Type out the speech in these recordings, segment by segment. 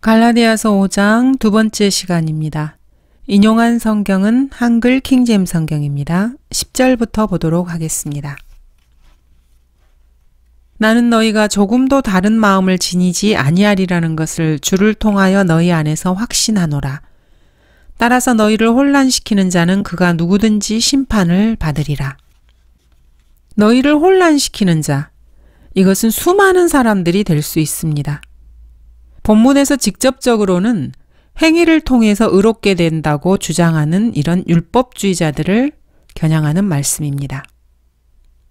갈라디아서 5장 두 번째 시간입니다. 인용한 성경은 한글 킹제임스 성경입니다. 10절부터 보도록 하겠습니다. 나는 너희가 조금도 다른 마음을 지니지 아니하리라는 것을 주를 통하여 너희 안에서 확신하노라. 따라서 너희를 혼란시키는 자는 그가 누구든지 심판을 받으리라. 너희를 혼란시키는 자, 이것은 수많은 사람들이 될 수 있습니다. 본문에서 직접적으로는 행위를 통해서 의롭게 된다고 주장하는 이런 율법주의자들을 겨냥하는 말씀입니다.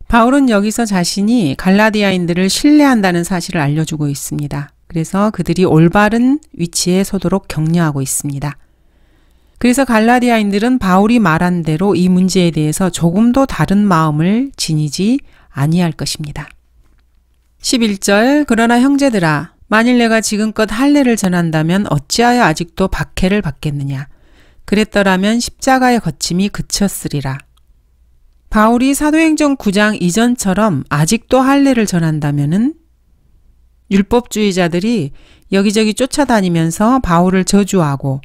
바울은 여기서 자신이 갈라디아인들을 신뢰한다는 사실을 알려주고 있습니다. 그래서 그들이 올바른 위치에 서도록 격려하고 있습니다. 그래서 갈라디아인들은 바울이 말한 대로 이 문제에 대해서 조금도 다른 마음을 지니지 아니할 것입니다. 11절 그러나 형제들아 만일 내가 지금껏 할례를 전한다면 어찌하여 아직도 박해를 받겠느냐. 그랬더라면 십자가의 거침이 그쳤으리라. 바울이 사도행전 9장 이전처럼 아직도 할례를 전한다면은 율법주의자들이 여기저기 쫓아다니면서 바울을 저주하고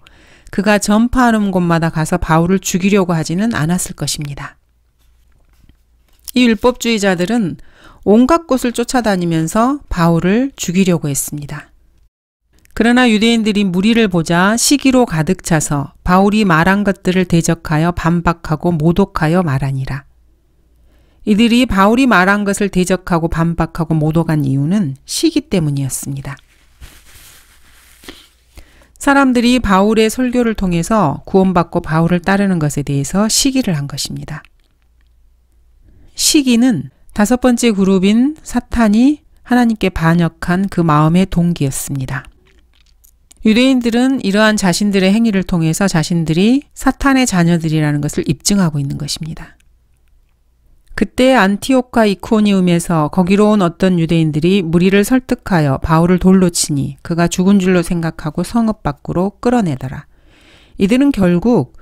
그가 전파하는 곳마다 가서 바울을 죽이려고 하지는 않았을 것입니다. 이 율법주의자들은 온갖 곳을 쫓아다니면서 바울을 죽이려고 했습니다. 그러나 유대인들이 무리를 보자 시기로 가득 차서 바울이 말한 것들을 대적하여 반박하고 모독하여 말하니라. 이들이 바울이 말한 것을 대적하고 반박하고 모독한 이유는 시기 때문이었습니다. 사람들이 바울의 설교를 통해서 구원받고 바울을 따르는 것에 대해서 시기를 한 것입니다. 시기는 다섯 번째 그룹인 사탄이 하나님께 반역한 그 마음의 동기였습니다. 유대인들은 이러한 자신들의 행위를 통해서 자신들이 사탄의 자녀들이라는 것을 입증하고 있는 것입니다. 그때 안티옥과 이코니움에서 거기로 온 어떤 유대인들이 무리를 설득하여 바울을 돌로 치니 그가 죽은 줄로 생각하고 성읍 밖으로 끌어내더라. 이들은 결국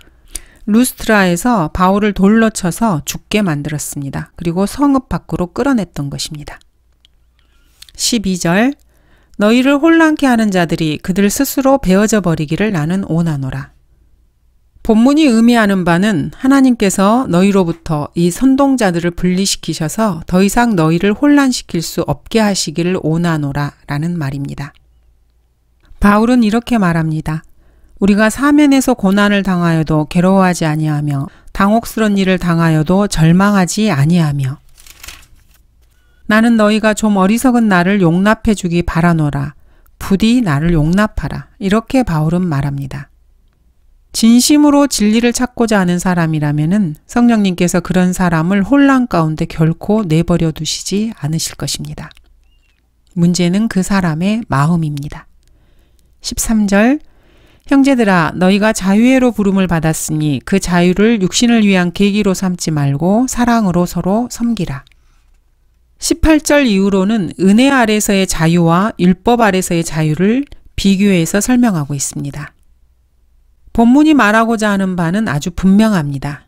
루스트라에서 바울을 돌로 쳐서 죽게 만들었습니다. 그리고 성읍 밖으로 끌어냈던 것입니다. 12절 너희를 혼란케 하는 자들이 그들 스스로 베어져 버리기를 나는 원하노라. 본문이 의미하는 바는 하나님께서 너희로부터 이 선동자들을 분리시키셔서 더 이상 너희를 혼란시킬 수 없게 하시기를 원하노라 라는 말입니다. 바울은 이렇게 말합니다. 우리가 사면에서 고난을 당하여도 괴로워하지 아니하며 당혹스런 일을 당하여도 절망하지 아니하며 나는 너희가 좀 어리석은 나를 용납해 주기 바라노라. 부디 나를 용납하라. 이렇게 바울은 말합니다. 진심으로 진리를 찾고자 하는 사람이라면은 성령님께서 그런 사람을 혼란 가운데 결코 내버려 두시지 않으실 것입니다. 문제는 그 사람의 마음입니다. 13절 형제들아 너희가 자유회로 부름을 받았으니 그 자유를 육신을 위한 계기로 삼지 말고 사랑으로 서로 섬기라. 18절 이후로는 은혜 아래서의 자유와 율법 아래서의 자유를 비교해서 설명하고 있습니다. 본문이 말하고자 하는 바는 아주 분명합니다.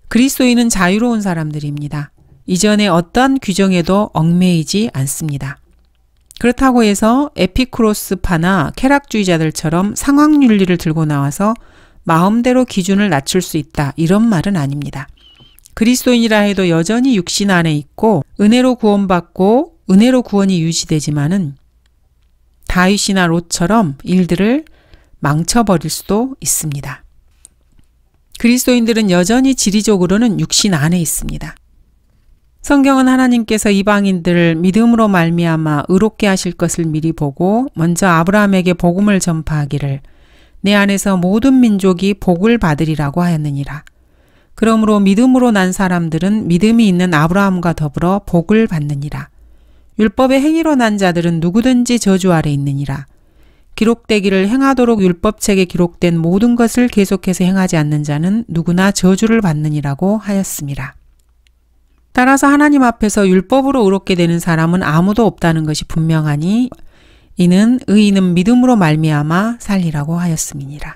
그리스도인은 자유로운 사람들입니다. 이전에 어떠한 규정에도 얽매이지 않습니다. 그렇다고 해서 에피쿠로스파나 쾌락주의자들처럼 상황윤리를 들고 나와서 마음대로 기준을 낮출 수 있다 이런 말은 아닙니다. 그리스도인이라 해도 여전히 육신 안에 있고 은혜로 구원받고 은혜로 구원이 유지되지만은 다윗이나 롯처럼 일들을 망쳐버릴 수도 있습니다. 그리스도인들은 여전히 지리적으로는 육신 안에 있습니다. 성경은 하나님께서 이방인들을 믿음으로 말미암아 의롭게 하실 것을 미리 보고 먼저 아브라함에게 복음을 전파하기를 내 안에서 모든 민족이 복을 받으리라고 하였느니라. 그러므로 믿음으로 난 사람들은 믿음이 있는 아브라함과 더불어 복을 받느니라. 율법의 행위로 난 자들은 누구든지 저주 아래 있느니라. 기록되기를 행하도록 율법책에 기록된 모든 것을 계속해서 행하지 않는 자는 누구나 저주를 받느니라고 하였습니다. 따라서 하나님 앞에서 율법으로 의롭게 되는 사람은 아무도 없다는 것이 분명하니 이는 의인은 믿음으로 말미암아 살리라고 하였음이니라.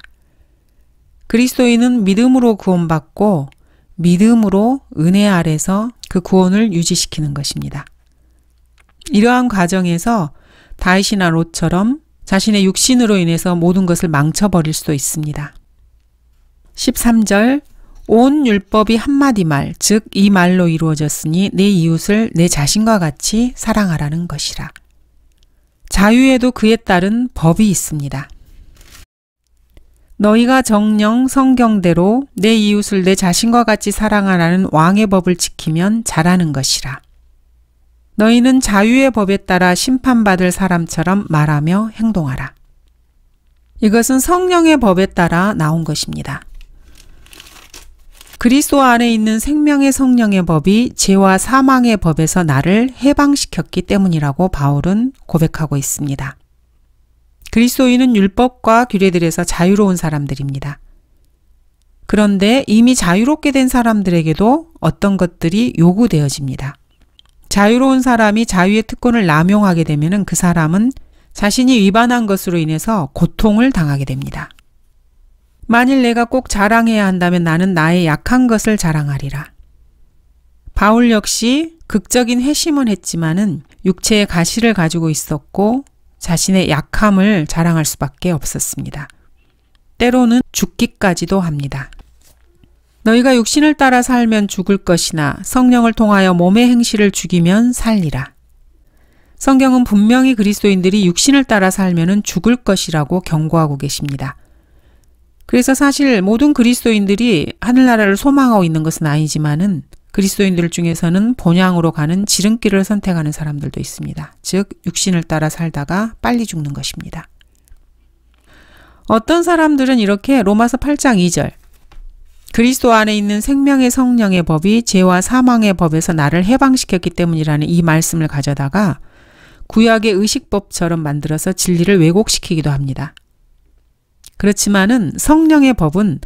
그리스도인은 믿음으로 구원받고 믿음으로 은혜 아래서 그 구원을 유지시키는 것입니다. 이러한 과정에서 다윗이나 롯처럼 자신의 육신으로 인해서 모든 것을 망쳐버릴 수도 있습니다. 13절 온 율법이 한마디 말, 즉 이 말로 이루어졌으니 내 이웃을 내 자신과 같이 사랑하라는 것이라. 자유에도 그에 따른 법이 있습니다. 너희가 정령 성경대로 내 이웃을 내 자신과 같이 사랑하라는 왕의 법을 지키면 잘하는 것이라. 너희는 자유의 법에 따라 심판받을 사람처럼 말하며 행동하라. 이것은 성령의 법에 따라 나온 것입니다. 그리스도 안에 있는 생명의 성령의 법이 죄와 사망의 법에서 나를 해방시켰기 때문이라고 바울은 고백하고 있습니다. 그리스도인은 율법과 규례들에서 자유로운 사람들입니다. 그런데 이미 자유롭게 된 사람들에게도 어떤 것들이 요구되어집니다. 자유로운 사람이 자유의 특권을 남용하게 되면 그 사람은 자신이 위반한 것으로 인해서 고통을 당하게 됩니다. 만일 내가 꼭 자랑해야 한다면 나는 나의 약한 것을 자랑하리라. 바울 역시 극적인 회심은 했지만은 육체의 가시를 가지고 있었고 자신의 약함을 자랑할 수밖에 없었습니다. 때로는 죽기까지도 합니다. 너희가 육신을 따라 살면 죽을 것이나 성령을 통하여 몸의 행실을 죽이면 살리라. 성경은 분명히 그리스도인들이 육신을 따라 살면은 죽을 것이라고 경고하고 계십니다. 그래서 사실 모든 그리스도인들이 하늘나라를 소망하고 있는 것은 아니지만은 그리스도인들 중에서는 본향으로 가는 지름길을 선택하는 사람들도 있습니다. 즉 육신을 따라 살다가 빨리 죽는 것입니다. 어떤 사람들은 이렇게 로마서 8장 2절 그리스도 안에 있는 생명의 성령의 법이 죄와 사망의 법에서 나를 해방시켰기 때문이라는 이 말씀을 가져다가 구약의 의식법처럼 만들어서 진리를 왜곡시키기도 합니다. 그렇지만은 성령의 법은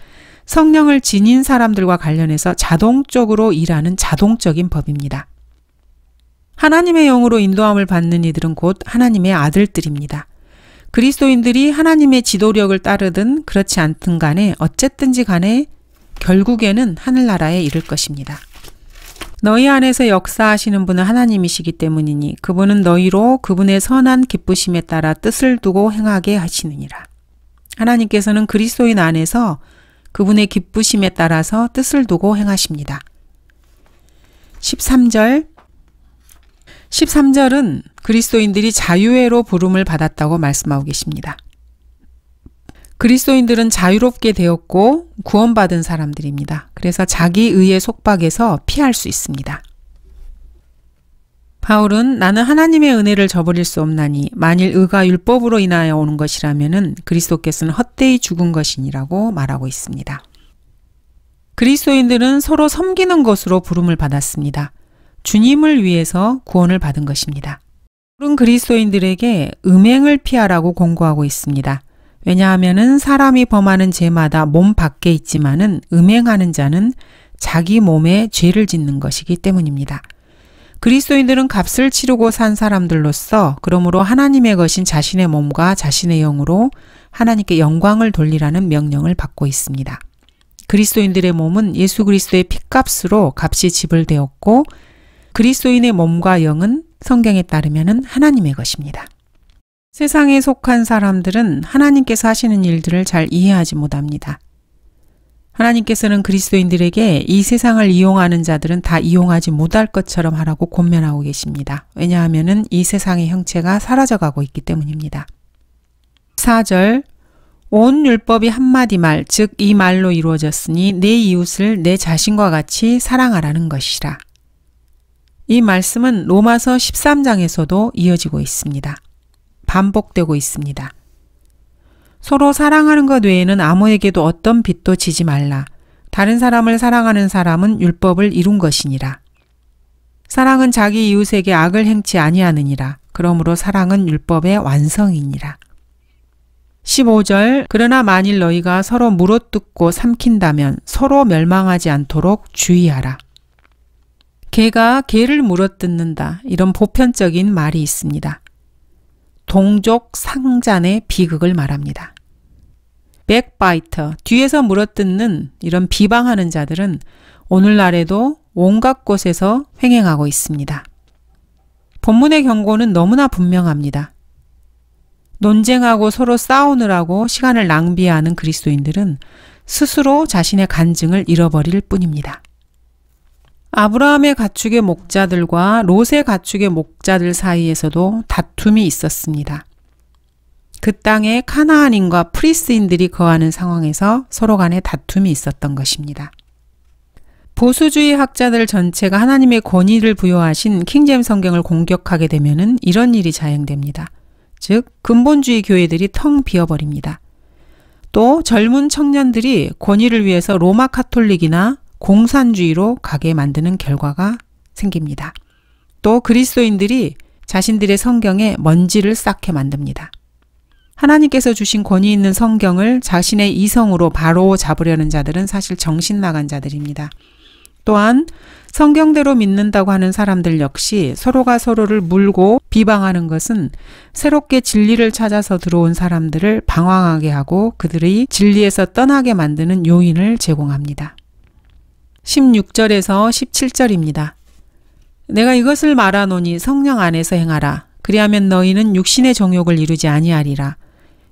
성령을 지닌 사람들과 관련해서 자동적으로 일하는 자동적인 법입니다. 하나님의 영으로 인도함을 받는 이들은 곧 하나님의 아들들입니다. 그리스도인들이 하나님의 지도력을 따르든 그렇지 않든 간에 어쨌든지 간에 결국에는 하늘나라에 이를 것입니다. 너희 안에서 역사하시는 분은 하나님이시기 때문이니 그분은 너희로 그분의 선한 기쁘심에 따라 뜻을 두고 행하게 하시느니라. 하나님께서는 그리스도인 안에서 그분의 기쁘심에 따라서 뜻을 두고 행하십니다. 13절은 그리스도인들이 자유회로 부름을 받았다고 말씀하고 계십니다. 그리스도인들은 자유롭게 되었고 구원받은 사람들입니다. 그래서 자기 의의 속박에서 피할 수 있습니다. 바울은 나는 하나님의 은혜를 저버릴 수 없나니 만일 의가 율법으로 인하여 오는 것이라면 그리스도께서는 헛되이 죽은 것이니라고 말하고 있습니다. 그리스도인들은 서로 섬기는 것으로 부름을 받았습니다. 주님을 위해서 구원을 받은 것입니다. 바울은 그리스도인들에게 음행을 피하라고 권고하고 있습니다. 왜냐하면 사람이 범하는 죄마다 몸 밖에 있지만은 음행하는 자는 자기 몸에 죄를 짓는 것이기 때문입니다. 그리스도인들은 값을 치르고 산 사람들로서 그러므로 하나님의 것인 자신의 몸과 자신의 영으로 하나님께 영광을 돌리라는 명령을 받고 있습니다. 그리스도인들의 몸은 예수 그리스도의 핏값으로 값이 지불되었고 그리스도인의 몸과 영은 성경에 따르면 하나님의 것입니다. 세상에 속한 사람들은 하나님께서 하시는 일들을 잘 이해하지 못합니다. 하나님께서는 그리스도인들에게 이 세상을 이용하는 자들은 다 이용하지 못할 것처럼 하라고 권면하고 계십니다. 왜냐하면 이 세상의 형체가 사라져가고 있기 때문입니다. 4절 온 율법이 한마디 말, 즉 이 말로 이루어졌으니 내 이웃을 내 자신과 같이 사랑하라는 것이라. 이 말씀은 로마서 13장에서도 이어지고 있습니다. 반복되고 있습니다. 서로 사랑하는 것 외에는 아무에게도 어떤 빚도 지지 말라. 다른 사람을 사랑하는 사람은 율법을 이룬 것이니라. 사랑은 자기 이웃에게 악을 행치 아니하느니라. 그러므로 사랑은 율법의 완성이니라. 15절 그러나 만일 너희가 서로 물어뜯고 삼킨다면 서로 멸망하지 않도록 주의하라. 개가 개를 물어뜯는다. 이런 보편적인 말이 있습니다. 동족 상잔의 비극을 말합니다. 백바이터, 뒤에서 물어뜯는 이런 비방하는 자들은 오늘날에도 온갖 곳에서 횡행하고 있습니다. 본문의 경고는 너무나 분명합니다. 논쟁하고 서로 싸우느라고 시간을 낭비하는 그리스도인들은 스스로 자신의 간증을 잃어버릴 뿐입니다. 아브라함의 가축의 목자들과 롯의 가축의 목자들 사이에서도 다툼이 있었습니다. 그 땅에 카나안인과 프리스인들이 거하는 상황에서 서로 간에 다툼이 있었던 것입니다. 보수주의 학자들 전체가 하나님의 권위를 부여하신 킹제임스 성경을 공격하게 되면은 이런 일이 자행됩니다. 즉 근본주의 교회들이 텅 비어버립니다. 또 젊은 청년들이 권위를 위해서 로마 카톨릭이나 공산주의로 가게 만드는 결과가 생깁니다. 또 그리스도인들이 자신들의 성경에 먼지를 쌓게 만듭니다. 하나님께서 주신 권위 있는 성경을 자신의 이성으로 바로 잡으려는 자들은 사실 정신 나간 자들입니다. 또한 성경대로 믿는다고 하는 사람들 역시 서로가 서로를 물고 비방하는 것은 새롭게 진리를 찾아서 들어온 사람들을 방황하게 하고 그들이 진리에서 떠나게 만드는 요인을 제공합니다. 16절에서 17절입니다. 내가 이것을 말하노니 성령 안에서 행하라. 그리하면 너희는 육신의 정욕을 이루지 아니하리라.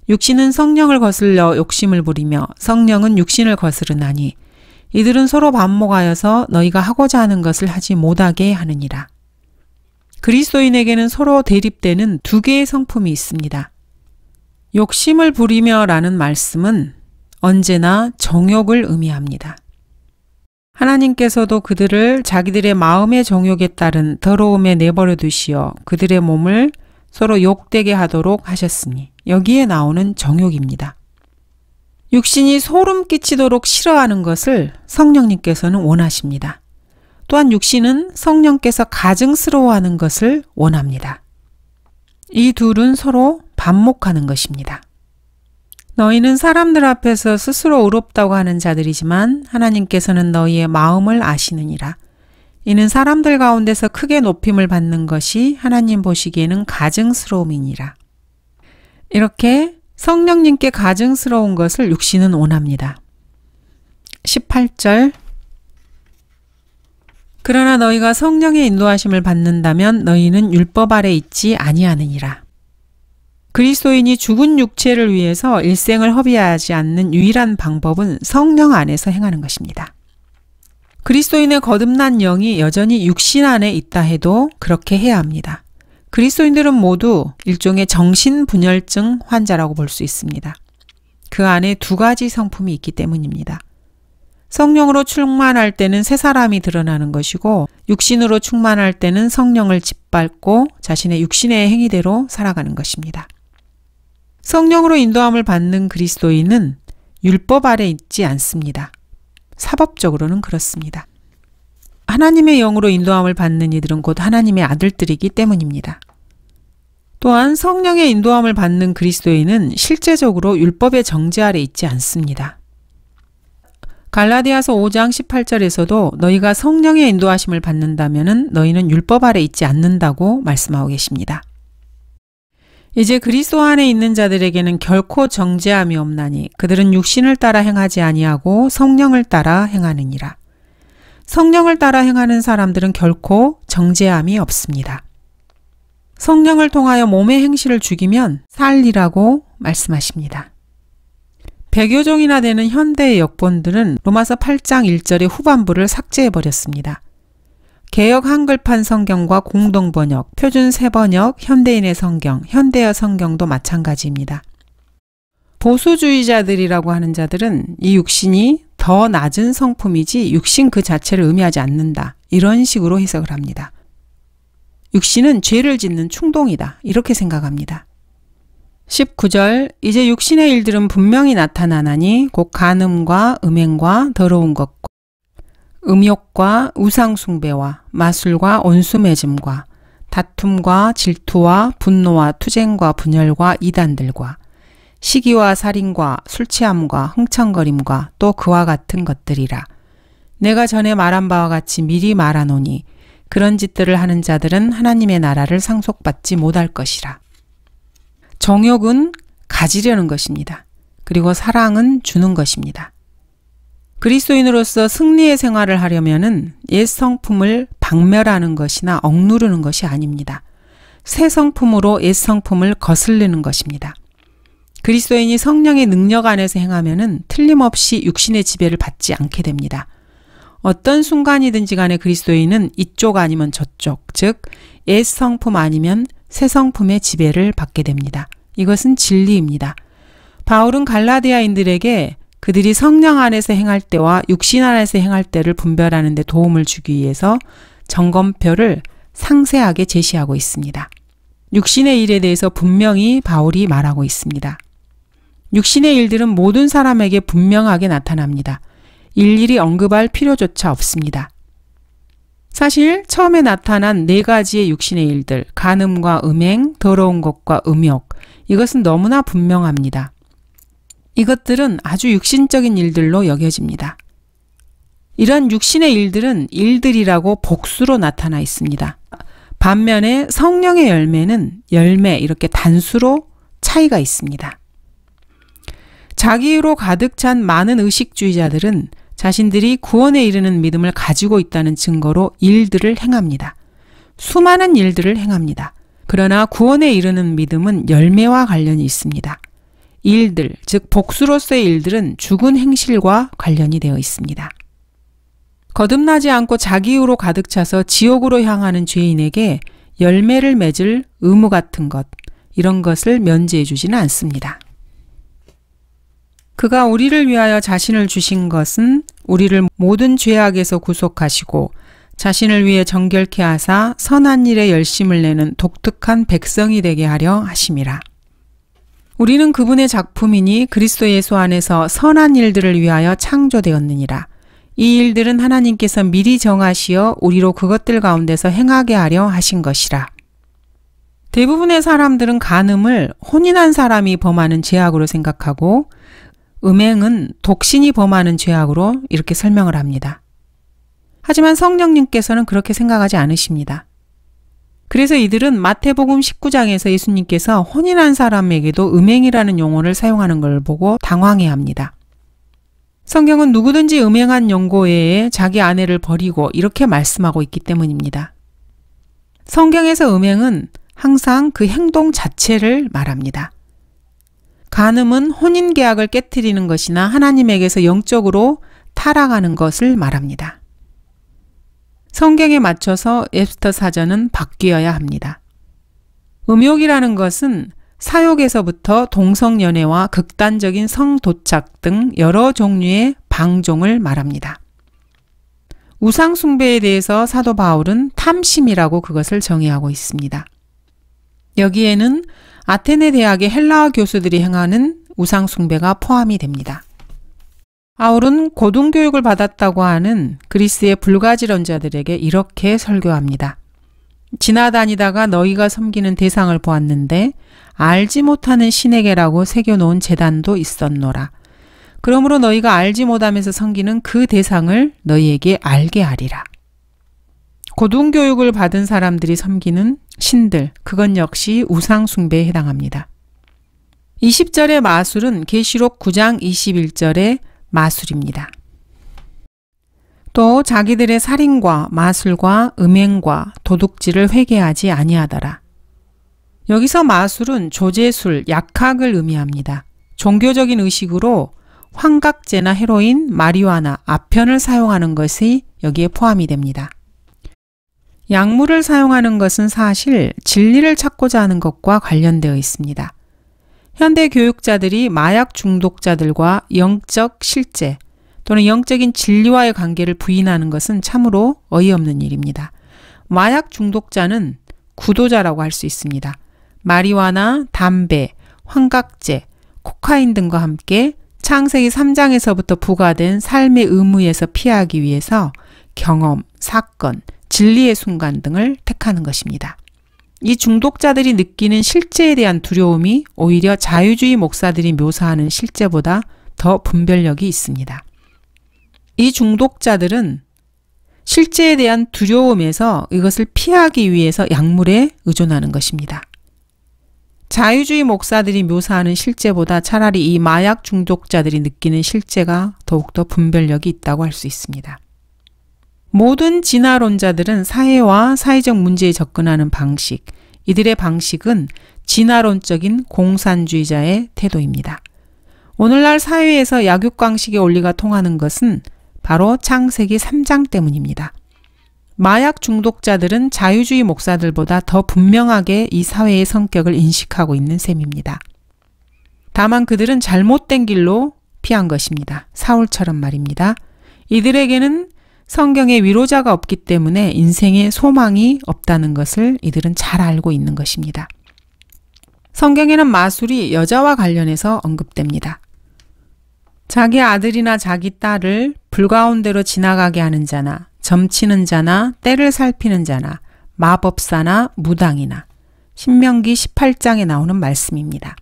육신은 성령을 거슬러 욕심을 부리며 성령은 육신을 거스르나니 이들은 서로 반목하여서 너희가 하고자 하는 것을 하지 못하게 하느니라. 그리스도인에게는 서로 대립되는 두 개의 성품이 있습니다. 욕심을 부리며 라는 말씀은 언제나 정욕을 의미합니다. 하나님께서도 그들을 자기들의 마음의 정욕에 따른 더러움에 내버려 두시어 그들의 몸을 서로 욕되게 하도록 하셨으니 여기에 나오는 정욕입니다. 육신이 소름 끼치도록 싫어하는 것을 성령님께서는 원하십니다. 또한 육신은 성령께서 가증스러워하는 것을 원합니다. 이 둘은 서로 반목하는 것입니다. 너희는 사람들 앞에서 스스로 의롭다고 하는 자들이지만 하나님께서는 너희의 마음을 아시느니라. 이는 사람들 가운데서 크게 높임을 받는 것이 하나님 보시기에는 가증스러움이니라. 이렇게 성령님께 가증스러운 것을 육신은 원합니다. 18절 그러나 너희가 성령의 인도하심을 받는다면 너희는 율법 아래 있지 아니하느니라. 그리스도인이 죽은 육체를 위해서 일생을 허비하지 않는 유일한 방법은 성령 안에서 행하는 것입니다. 그리스도인의 거듭난 영이 여전히 육신 안에 있다 해도 그렇게 해야 합니다. 그리스도인들은 모두 일종의 정신분열증 환자라고 볼 수 있습니다. 그 안에 두 가지 성품이 있기 때문입니다. 성령으로 충만할 때는 새 사람이 드러나는 것이고 육신으로 충만할 때는 성령을 짓밟고 자신의 육신의 행위대로 살아가는 것입니다. 성령으로 인도함을 받는 그리스도인은 율법 아래 있지 않습니다. 사법적으로는 그렇습니다. 하나님의 영으로 인도함을 받는 이들은 곧 하나님의 아들들이기 때문입니다. 또한 성령의 인도함을 받는 그리스도인은 실제적으로 율법의 정죄 아래 있지 않습니다. 갈라디아서 5장 18절에서도 너희가 성령의 인도하심을 받는다면 너희는 율법 아래 있지 않는다고 말씀하고 계십니다. 이제 그리스도 안에 있는 자들에게는 결코 정죄함이 없나니 그들은 육신을 따라 행하지 아니하고 성령을 따라 행하느니라. 성령을 따라 행하는 사람들은 결코 정죄함이 없습니다. 성령을 통하여 몸의 행실을 죽이면 살리라고 말씀하십니다. 100여 종이나 되는 현대의 역본들은 로마서 8장 1절의 후반부를 삭제해버렸습니다. 개역 한글판 성경과 공동번역, 표준 새번역, 현대인의 성경, 현대어 성경도 마찬가지입니다. 보수주의자들이라고 하는 자들은 이 육신이 더 낮은 성품이지 육신 그 자체를 의미하지 않는다. 이런 식으로 해석을 합니다. 육신은 죄를 짓는 충동이다. 이렇게 생각합니다. 19절 이제 육신의 일들은 분명히 나타나나니 곧 간음과 음행과 더러운 것과 음욕과 우상숭배와 마술과 온수매짐과 다툼과 질투와 분노와 투쟁과 분열과 이단들과 시기와 살인과 술취함과 흥청거림과 또 그와 같은 것들이라. 내가 전에 말한 바와 같이 미리 말하노니 그런 짓들을 하는 자들은 하나님의 나라를 상속받지 못할 것이라. 정욕은 가지려는 것입니다. 그리고 사랑은 주는 것입니다. 그리스도인으로서 승리의 생활을 하려면은 옛 성품을 박멸하는 것이나 억누르는 것이 아닙니다. 새 성품으로 옛 성품을 거슬리는 것입니다. 그리스도인이 성령의 능력 안에서 행하면은 틀림없이 육신의 지배를 받지 않게 됩니다. 어떤 순간이든지 간에 그리스도인은 이쪽 아니면 저쪽, 즉 옛 성품 아니면 새 성품의 지배를 받게 됩니다. 이것은 진리입니다. 바울은 갈라디아인들에게 그들이 성령 안에서 행할 때와 육신 안에서 행할 때를 분별하는 데 도움을 주기 위해서 점검표를 상세하게 제시하고 있습니다. 육신의 일에 대해서 분명히 바울이 말하고 있습니다. 육신의 일들은 모든 사람에게 분명하게 나타납니다. 일일이 언급할 필요조차 없습니다. 사실 처음에 나타난 4가지의 육신의 일들, 간음과 음행, 더러운 것과 음욕, 이것은 너무나 분명합니다. 이것들은 아주 육신적인 일들로 여겨집니다. 이런 육신의 일들은 일들이라고 복수로 나타나 있습니다. 반면에 성령의 열매는 열매 이렇게 단수로 차이가 있습니다. 자기로 가득 찬 많은 의식주의자들은 자신들이 구원에 이르는 믿음을 가지고 있다는 증거로 일들을 행합니다. 수많은 일들을 행합니다. 그러나 구원에 이르는 믿음은 열매와 관련이 있습니다. 일들, 즉 복수로서의 일들은 죽은 행실과 관련이 되어 있습니다. 거듭나지 않고 자기의로 가득 차서 지옥으로 향하는 죄인에게 열매를 맺을 의무 같은 것, 이런 것을 면제해 주지는 않습니다. 그가 우리를 위하여 자신을 주신 것은 우리를 모든 죄악에서 구속하시고 자신을 위해 정결케 하사 선한 일에 열심을 내는 독특한 백성이 되게 하려 하심이라. 우리는 그분의 작품이니 그리스도 예수 안에서 선한 일들을 위하여 창조되었느니라. 이 일들은 하나님께서 미리 정하시어 우리로 그것들 가운데서 행하게 하려 하신 것이라. 대부분의 사람들은 간음을 혼인한 사람이 범하는 죄악으로 생각하고 음행은 독신이 범하는 죄악으로 이렇게 설명을 합니다. 하지만 성령님께서는 그렇게 생각하지 않으십니다. 그래서 이들은 마태복음 19장에서 예수님께서 혼인한 사람에게도 음행이라는 용어를 사용하는 걸 보고 당황해합니다. 성경은 누구든지 음행한 연고 외에 자기 아내를 버리고 이렇게 말씀하고 있기 때문입니다. 성경에서 음행은 항상 그 행동 자체를 말합니다. 간음은 혼인계약을 깨트리는 것이나 하나님에게서 영적으로 타락하는 것을 말합니다. 성경에 맞춰서 웹스터 사전은 바뀌어야 합니다. 음욕이라는 것은 사욕에서부터 동성연애와 극단적인 성도착 등 여러 종류의 방종을 말합니다. 우상숭배에 대해서 사도 바울은 탐심이라고 그것을 정의하고 있습니다. 여기에는 아테네 대학의 헬라어 교수들이 행하는 우상숭배가 포함이 됩니다. 바울은 고등교육을 받았다고 하는 그리스의 불가지론자들에게 이렇게 설교합니다. 지나다니다가 너희가 섬기는 대상을 보았는데 알지 못하는 신에게라고 새겨놓은 제단도 있었노라. 그러므로 너희가 알지 못하면서 섬기는 그 대상을 너희에게 알게 하리라. 고등교육을 받은 사람들이 섬기는 신들, 그건 역시 우상숭배에 해당합니다. 20절의 마술은 계시록 9장 21절의 마술입니다. 또 자기들의 살인과 마술과 음행과 도둑질을 회개하지 아니하더라. 여기서 마술은 조제술, 약학을 의미합니다. 종교적인 의식으로 환각제나 헤로인, 마리화나 아편을 사용하는 것이 여기에 포함이 됩니다. 약물을 사용하는 것은 사실 진리를 찾고자 하는 것과 관련되어 있습니다. 현대 교육자들이 마약 중독자들과 영적 실제 또는 영적인 진리와의 관계를 부인하는 것은 참으로 어이없는 일입니다. 마약 중독자는 구도자라고 할 수 있습니다. 마리화나 담배, 환각제, 코카인 등과 함께 창세기 3장에서부터 부과된 삶의 의무에서 피하기 위해서 경험, 사건, 진리의 순간 등을 택하는 것입니다. 이 중독자들이 느끼는 실제에 대한 두려움이 오히려 자유주의 목사들이 묘사하는 실제보다 더 분별력이 있습니다. 이 중독자들은 실제에 대한 두려움에서 이것을 피하기 위해서 약물에 의존하는 것입니다. 자유주의 목사들이 묘사하는 실제보다 차라리 이 마약 중독자들이 느끼는 실제가 더욱더 분별력이 있다고 할 수 있습니다. 모든 진화론자들은 사회와 사회적 문제에 접근하는 방식, 이들의 방식은 진화론적인 공산주의자의 태도입니다. 오늘날 사회에서 약육강식의 원리가 통하는 것은 바로 창세기 3장 때문입니다. 마약 중독자들은 자유주의 목사들보다 더 분명하게 이 사회의 성격을 인식하고 있는 셈입니다. 다만 그들은 잘못된 길로 피한 것입니다. 사울처럼 말입니다. 이들에게는 성경의 위로자가 없기 때문에 인생에 소망이 없다는 것을 이들은 잘 알고 있는 것입니다. 성경에는 마술이 여자와 관련해서 언급됩니다. 자기 아들이나 자기 딸을 불가운데로 지나가게 하는 자나 점치는 자나 때를 살피는 자나 마법사나 무당이나 신명기 18장에 나오는 말씀입니다.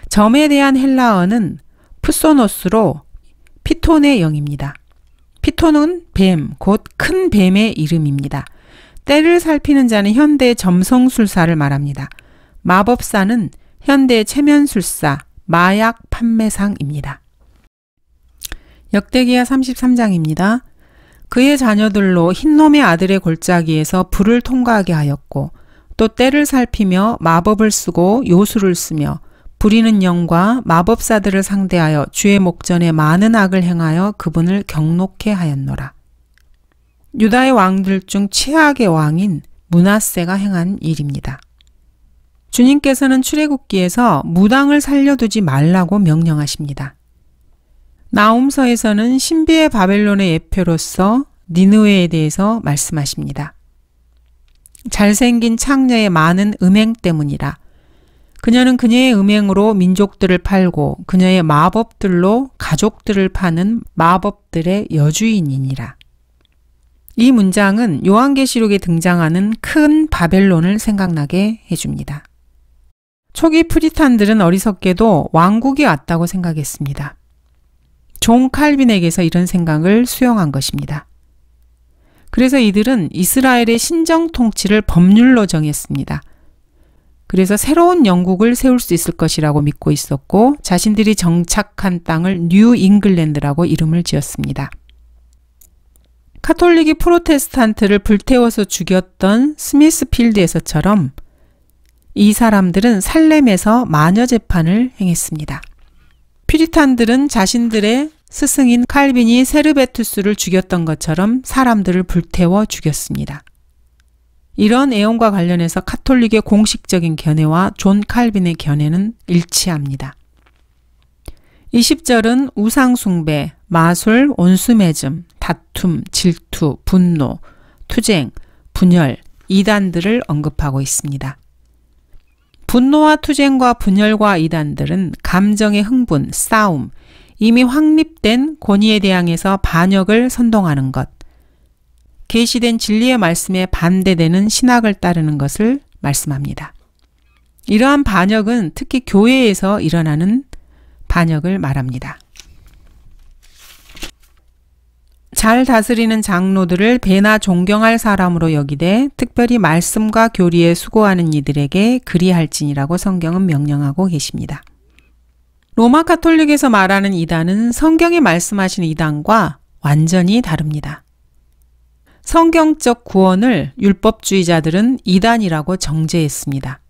점에 대한 헬라어는 푸소노스로 피톤의 영입니다. 피톤은 뱀, 곧 큰 뱀의 이름입니다. 때를 살피는 자는 현대의 점성술사를 말합니다. 마법사는 현대의 체면술사, 마약 판매상입니다. 역대기야 33장입니다. 그의 자녀들로 흰놈의 아들의 골짜기에서 불을 통과하게 하였고 또 때를 살피며 마법을 쓰고 요술을 쓰며 부리는 영과 마법사들을 상대하여 주의 목전에 많은 악을 행하여 그분을 경록해 하였노라. 유다의 왕들 중 최악의 왕인 므낫세가 행한 일입니다. 주님께서는 출애굽기에서 무당을 살려두지 말라고 명령하십니다. 나훔서에서는 신비의 바벨론의 예표로서 니느웨에 대해서 말씀하십니다. 잘생긴 창녀의 많은 음행 때문이라. 그녀는 그녀의 음행으로 민족들을 팔고 그녀의 마법들로 가족들을 파는 마법들의 여주인이니라. 이 문장은 요한계시록에 등장하는 큰 바벨론을 생각나게 해줍니다. 초기 프리탄들은 어리석게도 왕국이 왔다고 생각했습니다. 존 칼빈에게서 이런 생각을 수용한 것입니다. 그래서 이들은 이스라엘의 신정 통치를 법률로 정했습니다. 그래서 새로운 영국을 세울 수 있을 것이라고 믿고 있었고 자신들이 정착한 땅을 뉴 잉글랜드라고 이름을 지었습니다. 카톨릭이 프로테스탄트를 불태워서 죽였던 스미스필드에서처럼 이 사람들은 살렘에서 마녀 재판을 행했습니다. 퓨리탄들은 자신들의 스승인 칼빈이 세르베투스를 죽였던 것처럼 사람들을 불태워 죽였습니다. 이런 내용과 관련해서 카톨릭의 공식적인 견해와 존 칼빈의 견해는 일치합니다. 20절은 우상숭배, 마술, 온수매즘, 다툼, 질투, 분노, 투쟁, 분열, 이단들을 언급하고 있습니다. 분노와 투쟁과 분열과 이단들은 감정의 흥분, 싸움, 이미 확립된 권위에 대항해서 반역을 선동하는 것, 계시된 진리의 말씀에 반대되는 신학을 따르는 것을 말씀합니다. 이러한 반역은 특히 교회에서 일어나는 반역을 말합니다. 잘 다스리는 장로들을 배나 존경할 사람으로 여기되 특별히 말씀과 교리에 수고하는 이들에게 그리할지니라고 성경은 명령하고 계십니다. 로마 카톨릭에서 말하는 이단은 성경이 말씀하신 이단과 완전히 다릅니다. 성경적 구원을 율법주의자들은 이단이라고 정죄했습니다.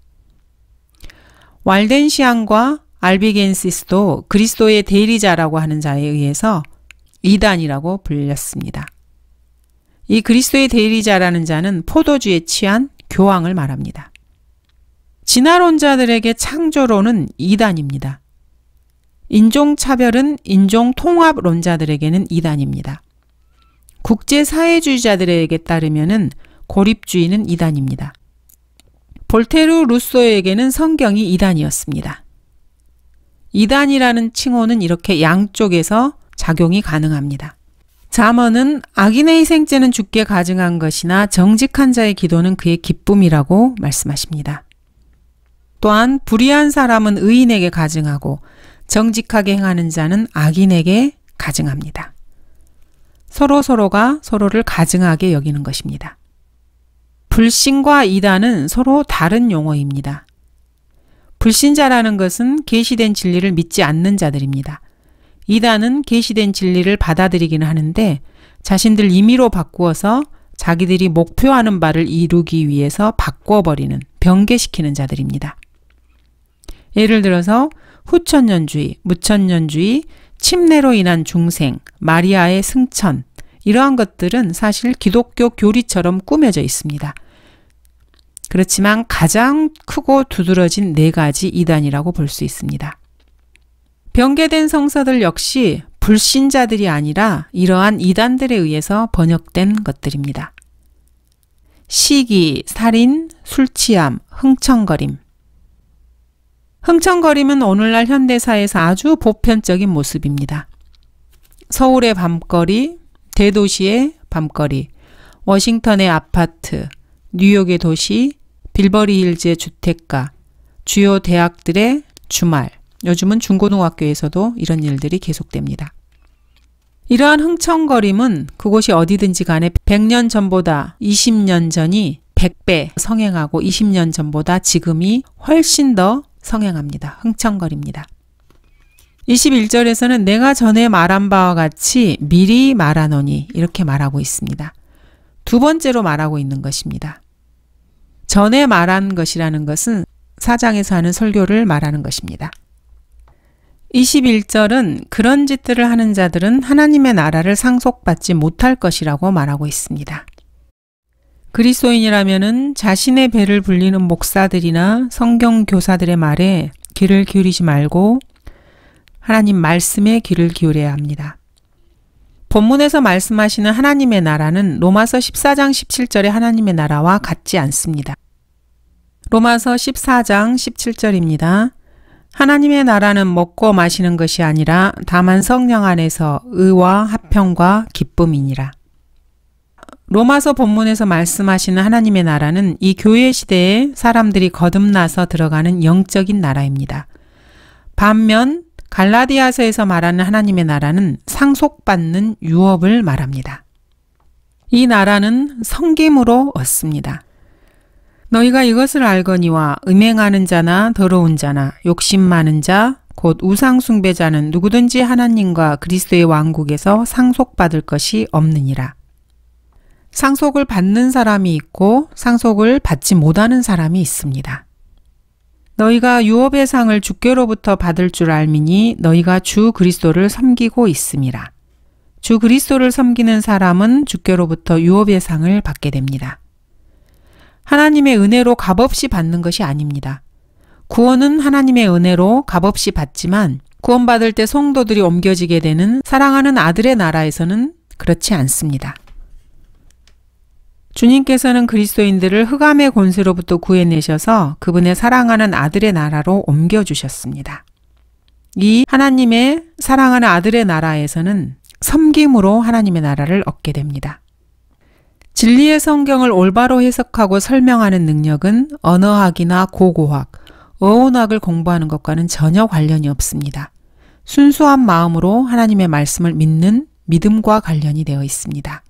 왈덴시안과 알비겐시스도 그리스도의 대리자라고 하는 자에 의해서 이단이라고 불렸습니다. 이 그리스도의 대리자라는 자는 포도주에 취한 교황을 말합니다. 진화론자들에게 창조론은 이단입니다. 인종차별은 인종통합론자들에게는 이단입니다. 국제사회주의자들에게 따르면 고립주의는 이단입니다. 볼테르 루소에게는 성경이 이단이었습니다. 이단이라는 칭호는 이렇게 양쪽에서 작용이 가능합니다. 잠언은 악인의 희생제는 주께 가증한 것이나 정직한 자의 기도는 그의 기쁨이라고 말씀하십니다. 또한 불의한 사람은 의인에게 가증하고 정직하게 행하는 자는 악인에게 가증합니다. 서로가 서로를 가증하게 여기는 것입니다. 불신과 이단은 서로 다른 용어입니다. 불신자라는 것은 계시된 진리를 믿지 않는 자들입니다. 이단은 계시된 진리를 받아들이기는 하는데 자신들 임의로 바꾸어서 자기들이 목표하는 바를 이루기 위해서 바꿔버리는, 변개시키는 자들입니다. 예를 들어서 후천년주의, 무천년주의, 침례로 인한 중생, 마리아의 승천, 이러한 것들은 사실 기독교 교리처럼 꾸며져 있습니다. 그렇지만 가장 크고 두드러진 네 가지 이단이라고 볼 수 있습니다. 변개된 성서들 역시 불신자들이 아니라 이러한 이단들에 의해서 번역된 것들입니다. 시기, 살인, 술취함, 흥청거림. 흥청거림은 오늘날 현대사에서 아주 보편적인 모습입니다. 서울의 밤거리, 대도시의 밤거리, 워싱턴의 아파트, 뉴욕의 도시, 빌버리 힐즈의 주택가, 주요 대학들의 주말, 요즘은 중고등학교에서도 이런 일들이 계속됩니다. 이러한 흥청거림은 그곳이 어디든지 간에 100년 전보다 20년 전이 100배 성행하고 20년 전보다 지금이 훨씬 더 성행합니다. 흥청거립니다. 21절에서는 내가 전에 말한 바와 같이 미리 말하노니 이렇게 말하고 있습니다. 두 번째로 말하고 있는 것입니다. 전에 말한 것이라는 것은 사장에서 하는 설교를 말하는 것입니다. 21절은 그런 짓들을 하는 자들은 하나님의 나라를 상속받지 못할 것이라고 말하고 있습니다. 그리스도인이라면은 자신의 배를 불리는 목사들이나 성경 교사들의 말에 귀를 기울이지 말고 하나님 말씀에 귀를 기울여야 합니다. 본문에서 말씀하시는 하나님의 나라는 로마서 14장 17절의 하나님의 나라와 같지 않습니다. 로마서 14장 17절입니다. 하나님의 나라는 먹고 마시는 것이 아니라 다만 성령 안에서 의와 화평과 기쁨이니라. 로마서 본문에서 말씀하시는 하나님의 나라는 이 교회 시대에 사람들이 거듭나서 들어가는 영적인 나라입니다. 반면 갈라디아서에서 말하는 하나님의 나라는 상속받는 유업을 말합니다. 이 나라는 섬김으로 얻습니다. 너희가 이것을 알거니와 음행하는 자나 더러운 자나 욕심 많은 자 곧 우상 숭배자는 누구든지 하나님과 그리스도의 왕국에서 상속받을 것이 없느니라. 상속을 받는 사람이 있고 상속을 받지 못하는 사람이 있습니다. 너희가 유업의 상을 주께로부터 받을 줄 알미니 너희가 주 그리스도를 섬기고 있음이라. 주 그리스도를 섬기는 사람은 주께로부터 유업의 상을 받게 됩니다. 하나님의 은혜로 값없이 받는 것이 아닙니다. 구원은 하나님의 은혜로 값없이 받지만 구원받을 때 성도들이 옮겨지게 되는 사랑하는 아들의 나라에서는 그렇지 않습니다. 주님께서는 그리스도인들을 흑암의 권세로부터 구해내셔서 그분의 사랑하는 아들의 나라로 옮겨주셨습니다. 이 하나님의 사랑하는 아들의 나라에서는 섬김으로 하나님의 나라를 얻게 됩니다. 진리의 성경을 올바로 해석하고 설명하는 능력은 언어학이나 고고학, 어원학을 공부하는 것과는 전혀 관련이 없습니다. 순수한 마음으로 하나님의 말씀을 믿는 믿음과 관련이 되어 있습니다.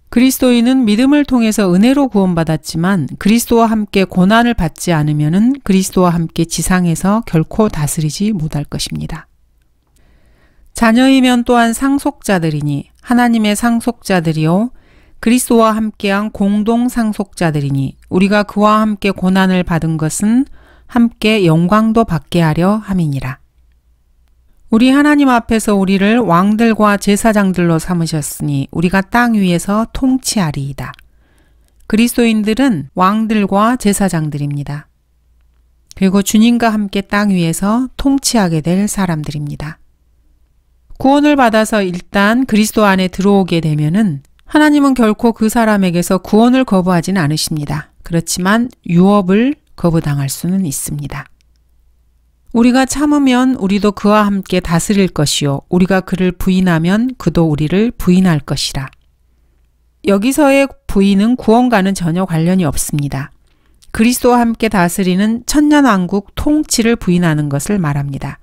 그리스도인은 믿음을 통해서 은혜로 구원받았지만 그리스도와 함께 고난을 받지 않으면은 그리스도와 함께 지상에서 결코 다스리지 못할 것입니다. 자녀이면 또한 상속자들이니 하나님의 상속자들이요 그리스도와 함께한 공동 상속자들이니 우리가 그와 함께 고난을 받은 것은 함께 영광도 받게 하려 함이니라. 우리 하나님 앞에서 우리를 왕들과 제사장들로 삼으셨으니 우리가 땅 위에서 통치하리이다. 그리스도인들은 왕들과 제사장들입니다. 그리고 주님과 함께 땅 위에서 통치하게 될 사람들입니다. 구원을 받아서 일단 그리스도 안에 들어오게 되면은 하나님은 결코 그 사람에게서 구원을 거부하지는 않으십니다. 그렇지만 유업을 거부당할 수는 있습니다. 우리가 참으면 우리도 그와 함께 다스릴 것이요 우리가 그를 부인하면 그도 우리를 부인할 것이라. 여기서의 부인은 구원과는 전혀 관련이 없습니다. 그리스도와 함께 다스리는 천년왕국 통치를 부인하는 것을 말합니다.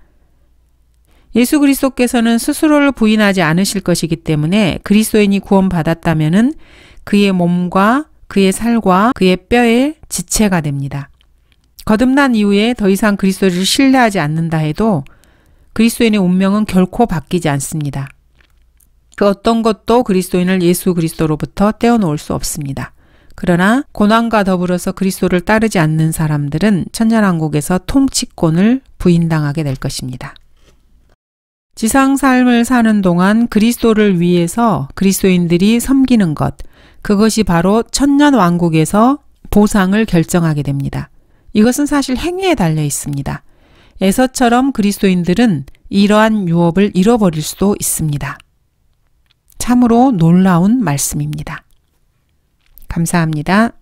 예수 그리스도께서는 스스로를 부인하지 않으실 것이기 때문에 그리스도인이 구원받았다면은 그의 몸과 그의 살과 그의 뼈의 지체가 됩니다. 거듭난 이후에 더 이상 그리스도를 신뢰하지 않는다 해도 그리스도인의 운명은 결코 바뀌지 않습니다. 그 어떤 것도 그리스도인을 예수 그리스도로부터 떼어놓을 수 없습니다. 그러나 고난과 더불어서 그리스도를 따르지 않는 사람들은 천년왕국에서 통치권을 부인당하게 될 것입니다. 지상 삶을 사는 동안 그리스도를 위해서 그리스도인들이 섬기는 것, 그것이 바로 천년왕국에서 보상을 결정하게 됩니다. 이것은 사실 행위에 달려 있습니다. 에서처럼 그리스도인들은 이러한 유업을 잃어버릴 수도 있습니다. 참으로 놀라운 말씀입니다. 감사합니다.